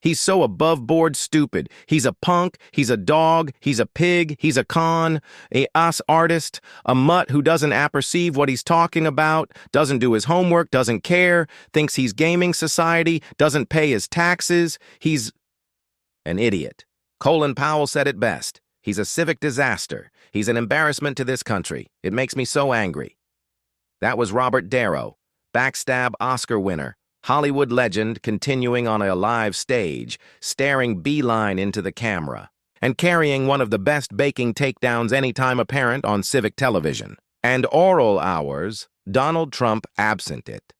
He's so above-board stupid. He's a punk, he's a dog, he's a pig, he's a con, a us artist, a mutt who doesn't apperceive what he's talking about, doesn't do his homework, doesn't care, thinks he's gaming society, doesn't pay his taxes. He's an idiot. Colin Powell said it best. He's a civic disaster. He's an embarrassment to this country. It makes me so angry. That was Robert Darrow, backstab Oscar winner, Hollywood legend continuing on a live stage, staring beeline into the camera, and carrying one of the best baking takedowns anytime apparent on civic television. And oral hours, Donald Trump absent it.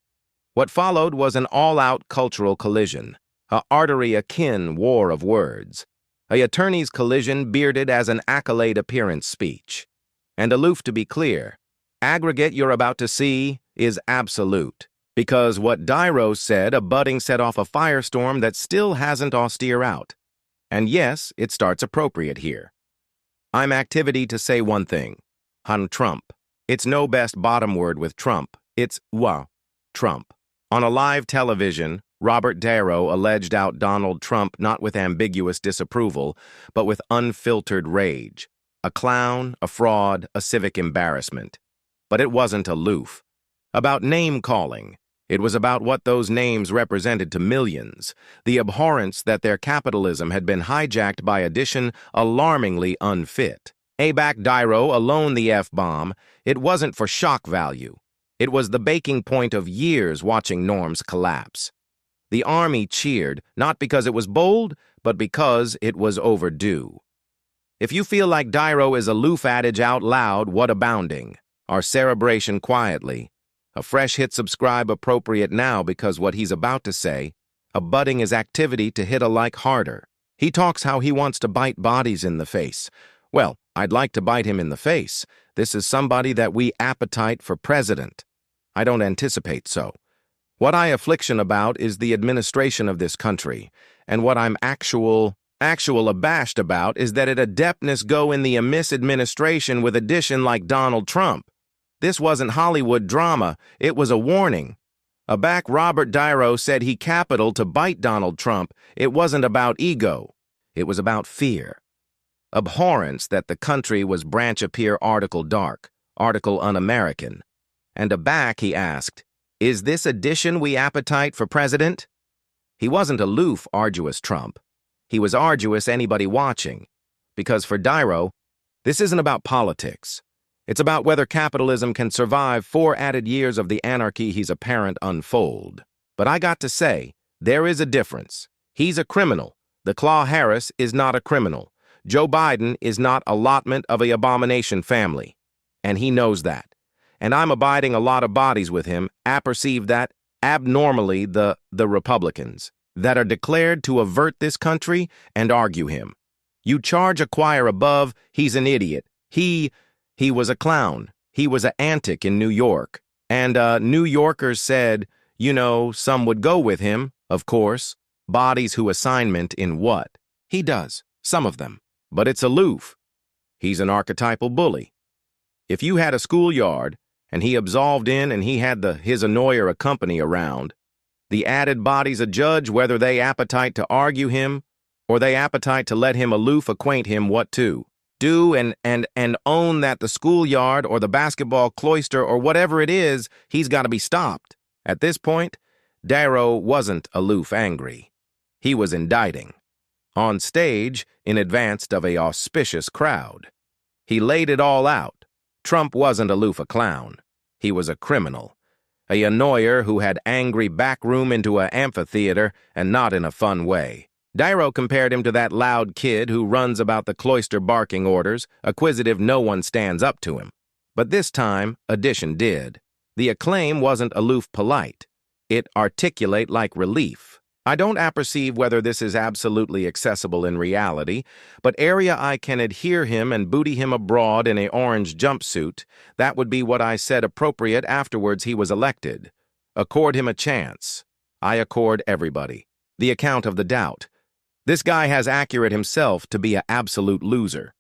What followed was an all-out cultural collision, a artery-akin war of words, a attorney's collision bearded as an accolade appearance speech. And aloof to be clear, aggregate you're about to see is absolute. Because what Darrow said, a budding set off a firestorm that still hasn't austere out. And yes, it starts appropriate here. I'm activity to say one thing. On Trump. It's no best bottom word with Trump. It's Trump. On a live television, Robert Darrow alleged out Donald Trump not with ambiguous disapproval, but with unfiltered rage. A clown, a fraud, a civic embarrassment. But it wasn't aloof. About name-calling. It was about what those names represented to millions, the abhorrence that their capitalism had been hijacked by addition alarmingly unfit. Back Darrow alone the F-bomb, it wasn't for shock value. It was the baking point of years watching norms collapse. The army cheered, not because it was bold, but because it was overdue. If you feel like Darrow is aloof adage out loud, what abounding? Our cerebration quietly. A fresh hit subscribe appropriate now because what he's about to say, abutting his activity to hit a like harder. He talks how he wants to bite bodies in the face. Well, I'd like to bite him in the face. This is somebody that we appetite for president. I don't anticipate so. What I affliction about is the administration of this country, and what I'm actual abashed about is that it adeptness go in the amiss administration with addition like Donald Trump. This wasn't Hollywood drama, it was a warning. Aback Robert Darrow said he capital to bite Donald Trump. It wasn't about ego. It was about fear. Abhorrence that the country was branch appear article dark, article un-American. And aback he asked, is this addition we appetite for president? He wasn't aloof, arduous Trump. He was arduous anybody watching. Because for Darrow, this isn't about politics. It's about whether capitalism can survive 4 added years of the anarchy he's apparent unfold. But I got to say, there is a difference. He's a criminal. The Claw Harris is not a criminal. Joe Biden is not allotment of a abomination family. And he knows that. And I'm abiding a lot of bodies with him, apperceive that, abnormally the Republicans, that are declared to avert this country and argue him. You charge a choir above, he's an idiot. He was a clown. He was a antic in New York. And New Yorkers said, you know, some would go with him, of course. Bodies who assignment in what? He does, some of them. But it's aloof. He's an archetypal bully. If you had a schoolyard, and he absolved in and he had his annoyer a company around, the added bodies a judge whether they appetite to argue him, or they appetite to let him aloof acquaint him what to do and own that the schoolyard or the basketball cloister or whatever it is, he's got to be stopped. At this point, Darrow wasn't aloof angry. He was indicting. On stage, in advance of a auspicious crowd. He laid it all out. Trump wasn't aloof a clown. He was a criminal. A annoyer who had angry backroom into an amphitheater and not in a fun way. Darrow compared him to that loud kid who runs about the cloister barking orders, acquisitive no one stands up to him. But this time, addition did. The acclaim wasn't aloof polite. It articulate like relief. I don't apperceive whether this is absolutely accessible in reality, but area I can adhere him and booty him abroad in a orange jumpsuit, that would be what I said appropriate afterwards he was elected. Accord him a chance. I accord everybody. The account of the doubt. This guy has accurate himself to be an absolute loser.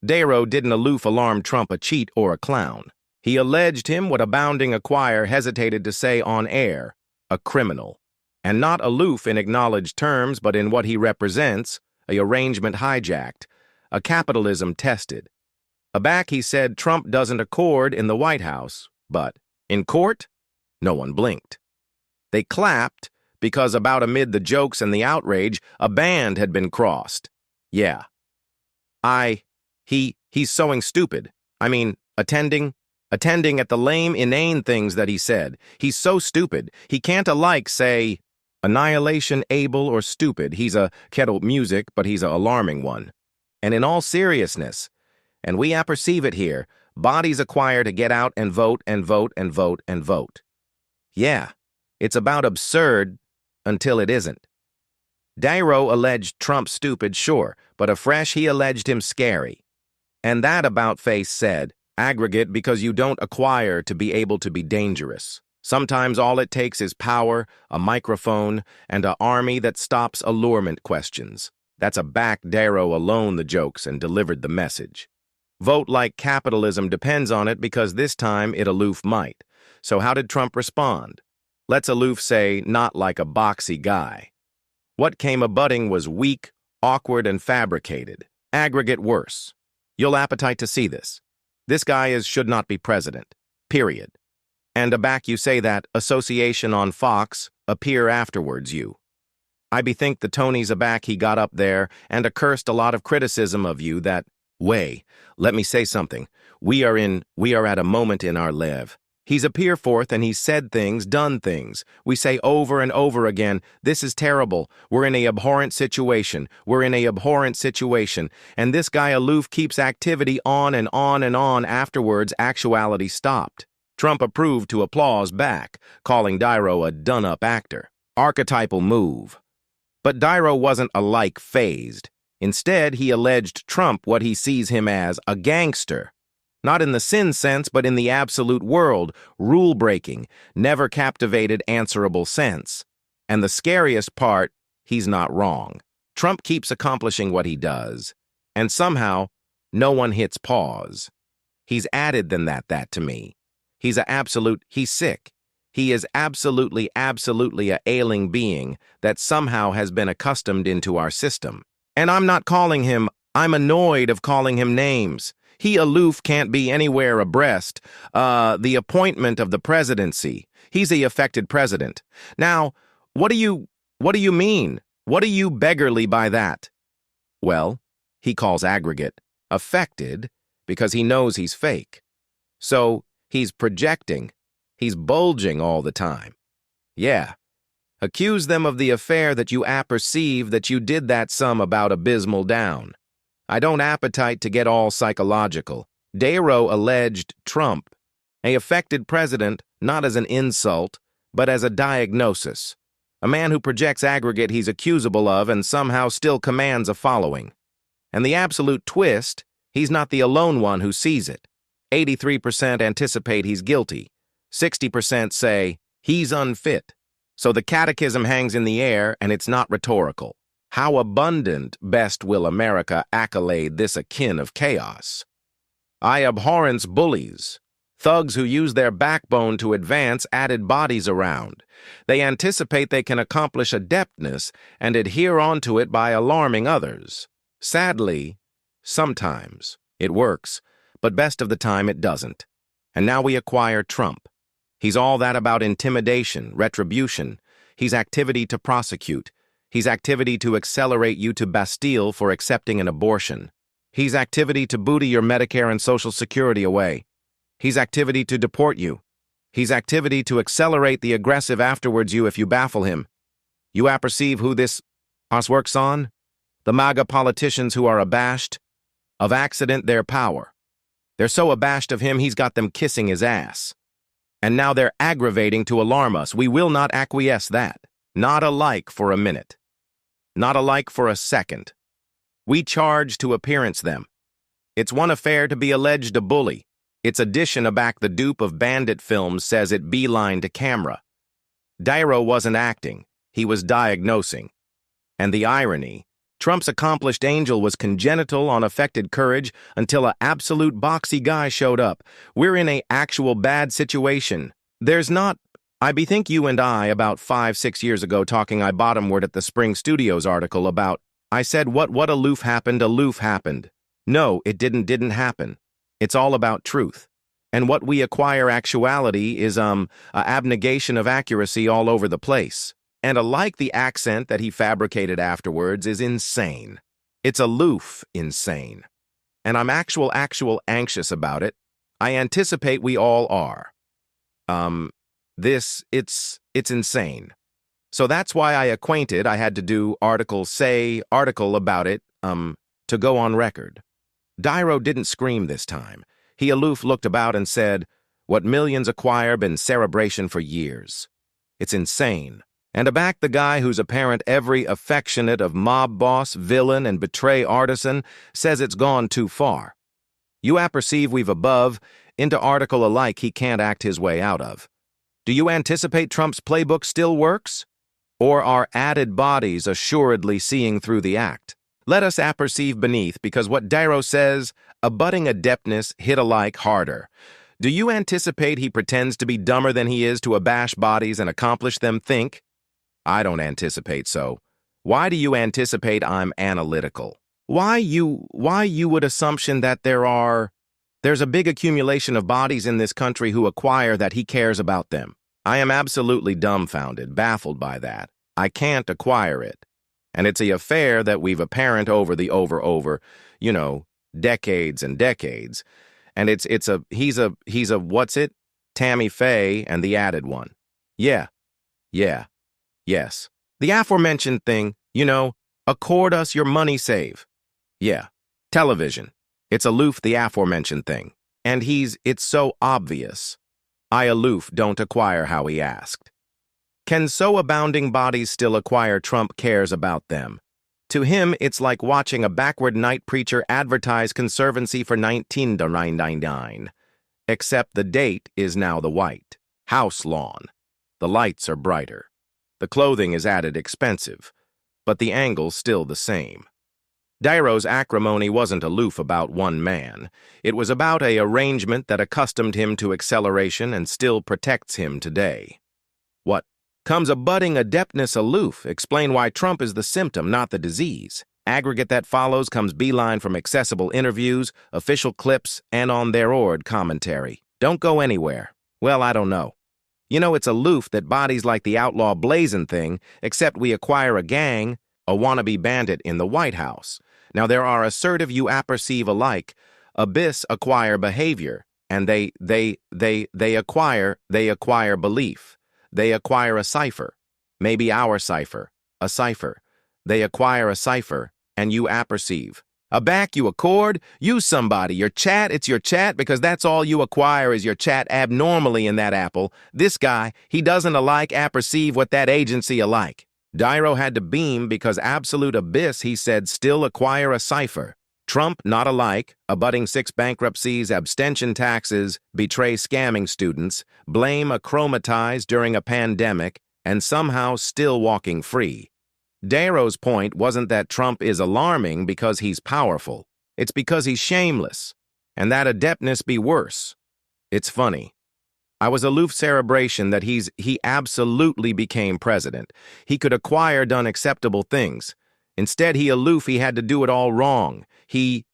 Darrow didn't aloof alarm Trump a cheat or a clown. He alleged him what abounding acquire hesitated to say on air, a criminal. And not aloof in acknowledged terms, but in what he represents, a arrangement hijacked, a capitalism tested. Aback he said Trump doesn't accord in the White House, but in court, no one blinked. They clapped because about amid the jokes and the outrage, a band had been crossed. Yeah. He's sowing stupid. I mean, attending at the lame, inane things that he said. He's so stupid. He can't alike say, annihilation able or stupid. He's a kettle music, but he's a alarming one. And in all seriousness, and we apperceive it here, bodies acquire to get out and vote and vote and vote and vote. Yeah, it's about absurd until it isn't. Niro alleged Trump stupid, sure, but afresh he alleged him scary. And that about-face said, aggregate because you don't acquire to be able to be dangerous. Sometimes all it takes is power, a microphone, and an army that stops allurement questions. That's a back Niro alone the jokes and delivered the message. Vote like capitalism depends on it because this time it aloof might. So how did Trump respond? Let's aloof say, not like a boxy guy. What came a-butting was weak, awkward, and fabricated. Aggregate worse. You'll appetite to see this. This guy should not be president. Period. And aback you say that, association on Fox, appear afterwards you. I bethink the Tonys aback he got up there and accursed a lot of criticism of you that, way, let me say something, we are at a moment in our live. He's appear forth and he's said things, done things. We say over and over again, this is terrible. We're in a abhorrent situation. We're in a abhorrent situation. And this guy aloof keeps activity on and on and on. Afterwards, actuality stopped. Trump approved to applause back, calling Niro a done-up actor. Archetypal move. But Niro wasn't alike phased. Instead, he alleged Trump what he sees him as, a gangster. Not in the sin sense, but in the absolute world, rule-breaking, never captivated, answerable sense. And the scariest part, he's not wrong. Trump keeps accomplishing what he does, and somehow, no one hits pause. He's added than that to me. He's sick. He is absolutely a ailing being that somehow has been accustomed into our system. And I'm annoyed of calling him names. He aloof can't be anywhere abreast, the appointment of the presidency. He's a affected president. Now, what do you mean? What do you beggarly by that? Well, he calls aggregate affected because he knows he's fake. So he's projecting, he's bulging all the time. Yeah. Accuse them of the affair that you apperceive that you did that some about abysmal down. I don't appetite to get all psychological. Niro alleged Trump, a affected president, not as an insult, but as a diagnosis. A man who projects aggregate he's accusable of and somehow still commands a following. And the absolute twist, he's not the alone one who sees it. 83% anticipate he's guilty. 60% say he's unfit. So the catechism hangs in the air and it's not rhetorical. How abundant best will America accolade this akin of chaos. I abhorrence bullies, thugs who use their backbone to advance added bodies around. They anticipate they can accomplish adeptness and adhere onto it by alarming others. Sadly, sometimes it works, but best of the time it doesn't. And now we acquire Trump. He's all that about intimidation, retribution. He's activity to prosecute. He's activity to accelerate you to Bastille for accepting an abortion. He's activity to booty your Medicare and Social Security away. He's activity to deport you. He's activity to accelerate the aggressive afterwards you if you baffle him. You apperceive who this us works on? The MAGA politicians who are abashed of accident their power. They're so abashed of him he's got them kissing his ass. And now they're aggravating to alarm us. We will not acquiesce that. Not alike for a minute. Not alike for a second. We charge to appearance them. It's one affair to be alleged a bully. Its addition aback the dupe of bandit films says it beeline to camera. Niro wasn't acting. He was diagnosing. And the irony, Trump's accomplished angel was congenital on affected courage until a absolute boxy guy showed up. We're in a actual bad situation. There's not I bethink you and I about 5, 6 years ago talking I bottomward at the Spring Studios article about, I said what aloof happened. No, it didn't happen. It's all about truth. And what we acquire actuality is, a abnegation of accuracy all over the place. And alike the accent that he fabricated afterwards is insane. It's aloof insane. And I'm actual anxious about it. I anticipate we all are. It's insane. So that's why I had to do article about it, to go on record. Niro didn't scream this time. He aloof looked about and said, what millions acquire been cerebration for years. It's insane. And aback the guy whose apparent every affectionate of mob boss, villain, and betray artisan says it's gone too far. You apperceive we've above, into article alike he can't act his way out of. Do you anticipate Trump's playbook still works? Or are added bodies assuredly seeing through the act? Let us apperceive beneath, because what Niro says, abutting adeptness hit alike harder. Do you anticipate he pretends to be dumber than he is to abash bodies and accomplish them think? I don't anticipate so. Why do you anticipate I'm analytical? Why you would assumption that there's a big accumulation of bodies in this country who acquire that he cares about them? I am absolutely dumbfounded, baffled by that. I can't acquire it. And it's a affair that we've apparent over decades and decades. And he's a what's it? Tammy Faye and the added one. Yeah. Yes. The aforementioned thing, accord us your money save. Yeah. Television. It's aloof the aforementioned thing. And it's so obvious. I aloof don't acquire how he asked. Can so abounding bodies still acquire Trump cares about them? To him, it's like watching a backward night preacher advertise conservancy for 1999. Except the date is now the white house lawn. The lights are brighter. The clothing is added expensive, but the angle's still the same. Niro's acrimony wasn't aloof about one man. It was about a arrangement that accustomed him to acceleration and still protects him today. What comes a budding adeptness aloof? Explain why Trump is the symptom, not the disease. Aggregate that follows comes beeline from accessible interviews, official clips, and on their ord commentary. Don't go anywhere. Well, I don't know. It's aloof that bodies like the outlaw Blazin' thing, except we acquire a gang, a wannabe bandit in the White House. Now there are assertive you apperceive alike, abyss acquire behavior, and they acquire belief. They acquire a cipher, maybe our cipher, a cipher. They acquire a cipher, and you apperceive. Aback you accord, use somebody, your chat, it's your chat, because that's all you acquire is your chat abnormally in that apple. This guy, he doesn't alike apperceive what that agency alike. Niro had to beam because absolute abyss, he said, still acquire a cipher. Trump, not alike, abutting 6 bankruptcies, abstention taxes, betray scamming students, blame achromatized during a pandemic, and somehow still walking free. Niro's point wasn't that Trump is alarming because he's powerful. It's because he's shameless, and that adeptness be worse. It's funny. I was aloof cerebration that he absolutely became president. He could acquire done acceptable things. Instead, he aloof, he had to do it all wrong. He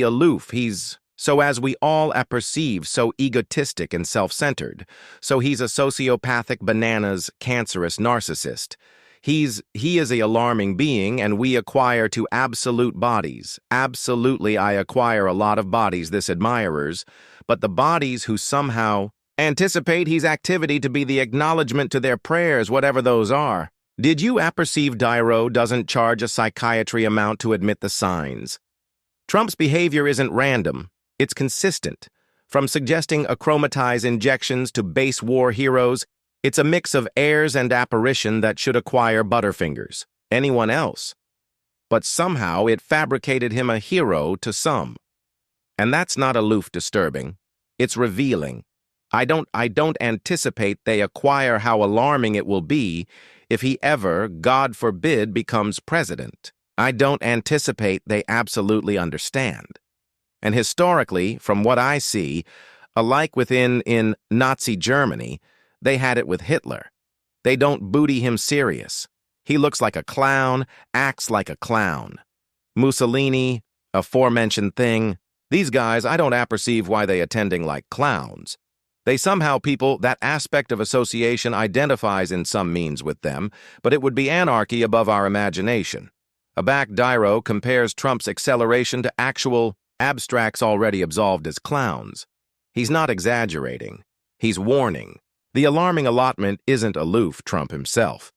aloof, he's, so as we all apperceive, so egotistic and self-centered. So he's a sociopathic, bananas, cancerous narcissist. He is a alarming being, and we acquire to absolute bodies. Absolutely, I acquire a lot of bodies, this admirers, but the bodies who somehow anticipate his activity to be the acknowledgement to their prayers, whatever those are. Did you apperceive Niro doesn't charge a psychiatry amount to admit the signs? Trump's behavior isn't random, it's consistent. From suggesting achromatized injections to base war heroes, it's a mix of airs and apparition that should acquire Butterfingers. Anyone else? But somehow it fabricated him a hero to some. And that's not aloof disturbing. It's revealing. I don't anticipate they acquire how alarming it will be if he ever, God forbid, becomes president. I don't anticipate they absolutely understand. And historically, from what I see, alike in Nazi Germany, They had it with Hitler. They don't booty him serious. He looks like a clown, acts like a clown. Mussolini, aforementioned thing. These guys, I don't apperceive why they attending like clowns. They somehow people, that aspect of association identifies in some means with them, but it would be anarchy above our imagination. Aback Niro compares Trump's acceleration to actual abstracts already absolved as clowns. He's not exaggerating. He's warning. The alarming allotment isn't aloof, Trump himself.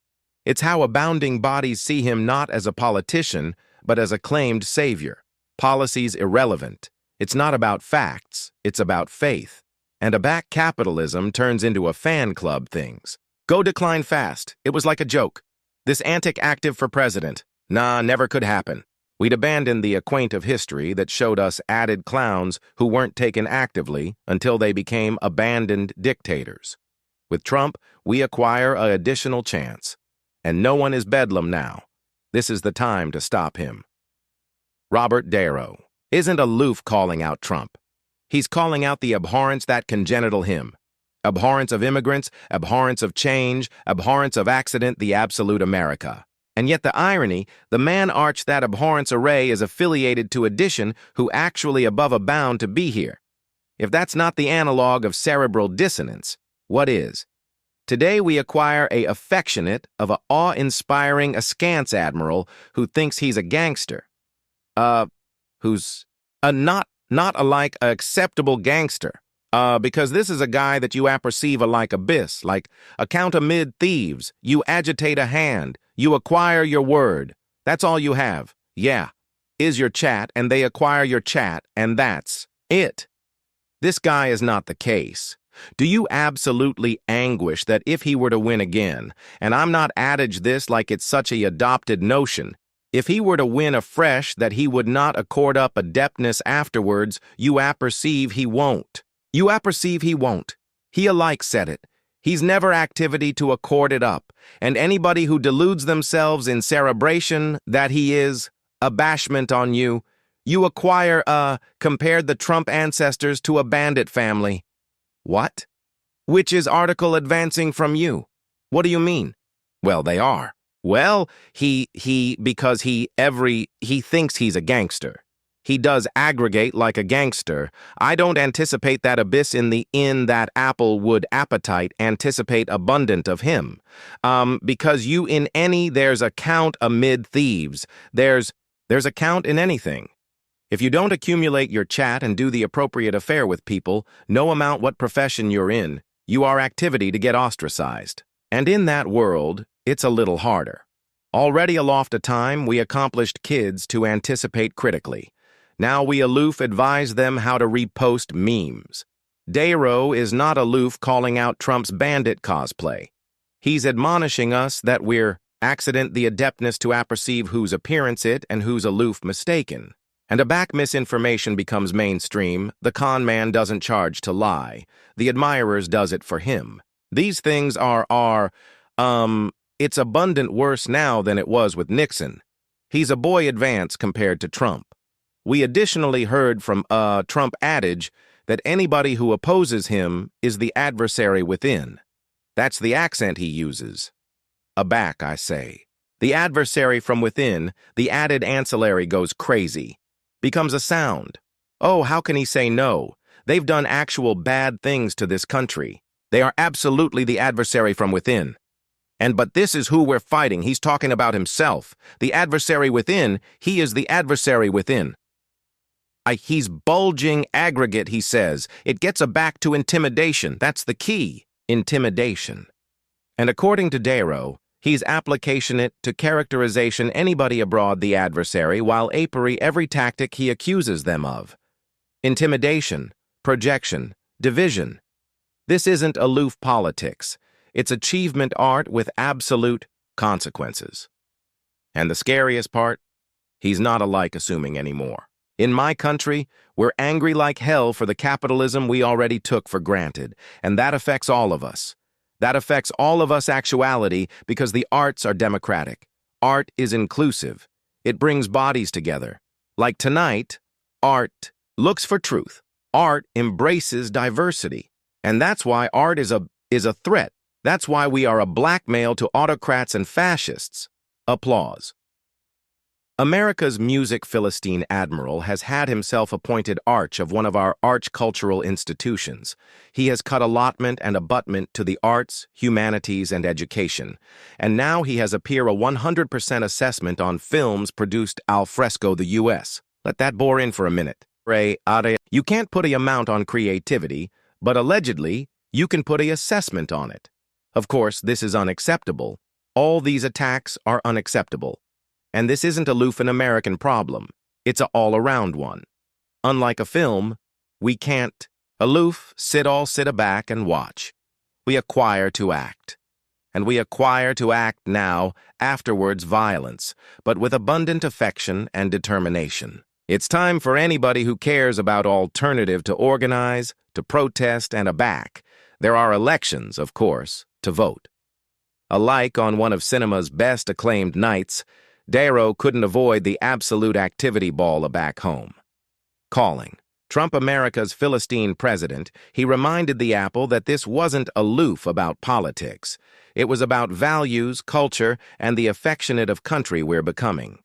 It's how abounding bodies see him not as a politician, but as a claimed savior. Policies irrelevant. It's not about facts, it's about faith. And aback capitalism turns into a fan club things. Go decline fast. It was like a joke. This antic active for president. Nah, never could happen. We'd abandoned the acquaint of history that showed us added clowns who weren't taken actively until they became abandoned dictators. With Trump, we acquire an additional chance. And no one is bedlam now. This is the time to stop him. Robert Niro isn't aloof calling out Trump. He's calling out the abhorrence that congenital him. Abhorrence of immigrants, abhorrence of change, abhorrence of accident, the absolute America. And yet the irony, the man arch that abhorrence array is affiliated to addition who actually above a bound to be here. If that's not the analog of cerebral dissonance, what is? Today we acquire a affectionate of a awe-inspiring askance admiral who thinks he's a gangster. Who's a not alike a acceptable gangster. Because this is a guy that you apperceive alike abyss, like account amid thieves. You agitate a hand. You acquire your word. That's all you have. Yeah. Is your chat, and they acquire your chat, and that's it. This guy is not the case. Do you absolutely anguish that if he were to win again, and I'm not adage this like it's such a adopted notion, if he were to win afresh that he would not accord up adeptness afterwards, you apperceive he won't. You apperceive he won't. He alike said it. He's never activity to accord it up, and anybody who deludes themselves in cerebration that he is, abashment on you, you acquire, compared the Trump ancestors to a bandit family. What? Which is article advancing from you? What do you mean? Well, they are. Well, because he thinks he's a gangster. He does aggregate like a gangster. I don't anticipate that abyss in that apple would appetite anticipate abundant of him. Because you in any there's a count amid thieves. There's a count in anything. If you don't accumulate your chat and do the appropriate affair with people, no amount what profession you're in, you are activity to get ostracized. And in that world, it's a little harder. Already aloft a time, we accomplished kids to anticipate critically. Now we aloof advise them how to repost memes. Niro is not aloof calling out Trump's bandit cosplay. He's admonishing us that we're accident the adeptness to apperceive whose appearance it and whose aloof mistaken. And aback misinformation becomes mainstream, the con man doesn't charge to lie. The admirers does it for him. These things it's abundant worse now than it was with Nixon. He's a boy advance compared to Trump. We additionally heard from Trump adage that anybody who opposes him is the adversary within. That's the accent he uses. Aback, I say. The adversary from within, the added ancillary goes crazy. Becomes a sound. Oh, how can he say no? They've done actual bad things to this country. They are absolutely the adversary from within. But this is who we're fighting. He's talking about himself. The adversary within, he is the adversary within. He's bulging aggregate, he says. It gets back to intimidation. That's the key. Intimidation. And according to Niro, he's applicationate to characterization anybody abroad the adversary while apery every tactic he accuses them of. Intimidation, projection, division. This isn't aloof politics. It's achievement art with absolute consequences. And the scariest part, he's not alike assuming anymore. In my country, we're angry like hell for the capitalism we already took for granted, and that affects all of us. That affects all of us actuality because the arts are democratic. Art is inclusive. It brings bodies together. Like tonight, art looks for truth. Art embraces diversity. And that's why art is a threat That's why we are a blackmail to autocrats and fascists. Applause. America's music Philistine admiral has had himself appointed arch of one of our arch cultural institutions. He has cut allotment and abutment to the arts, humanities, and education. And now he has appear a 100% assessment on films produced al fresco the U.S. Let that bore in for a minute. You can't put a amount on creativity, but allegedly, you can put a assessment on it. Of course, this is unacceptable. All these attacks are unacceptable. And this isn't a aloof an American problem. It's a all-around one. Unlike a film, we can't aloof, sit aback and watch. We acquire to act. And we acquire to act now, afterwards violence, but with abundant affection and determination. It's time for anybody who cares about alternative to organize, to protest, and aback. There are elections, of course, to vote. Alike on one of cinema's best acclaimed nights, Niro couldn't avoid the absolute activity ball back home. Calling Trump America's Philistine president, he reminded the Apple that this wasn't aloof about politics. It was about values, culture, and the affectionate of country we're becoming.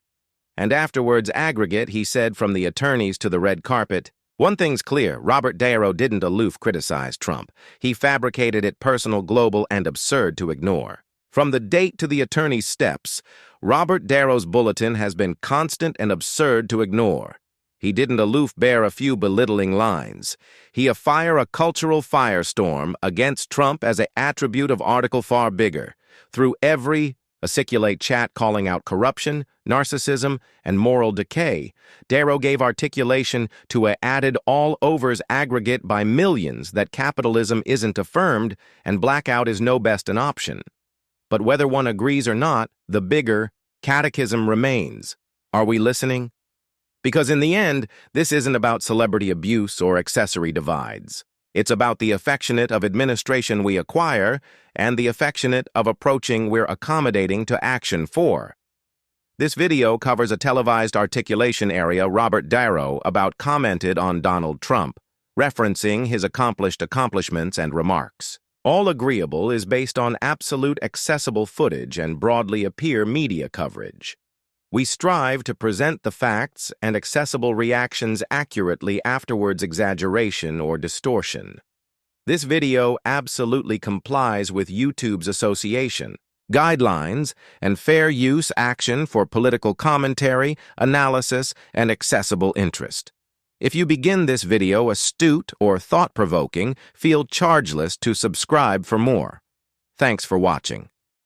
And afterwards aggregate, he said from the attorneys to the red carpet, "One thing's clear, Robert Niro didn't aloof criticize Trump. He fabricated it personal, global, and absurd to ignore. From the date to the attorney's steps, Robert Niro's bulletin has been constant and absurd to ignore. He didn't aloof bear a few belittling lines. He afire a cultural firestorm against Trump as an attribute of article far bigger. Through every articulate chat calling out corruption, narcissism, and moral decay, Niro gave articulation to a added all-overs aggregate by millions that capitalism isn't affirmed and blackout is no best an option. But whether one agrees or not, the bigger catechism remains. Are we listening? Because in the end, this isn't about celebrity abuse or accessory divides. It's about the affectionate of administration we acquire and the affectionate of approaching we're accommodating to action for. This video covers a televised articulation area Robert Niro about commented on Donald Trump, referencing his accomplished accomplishments and remarks. All agreeable is based on absolute accessible footage and broadly appear media coverage. We strive to present the facts and accessible reactions accurately, afterwards exaggeration or distortion. This video absolutely complies with YouTube's association, guidelines, and fair use action for political commentary, analysis, and accessible interest. If you begin this video astute or thought-provoking, feel chargeless to subscribe for more. Thanks for watching.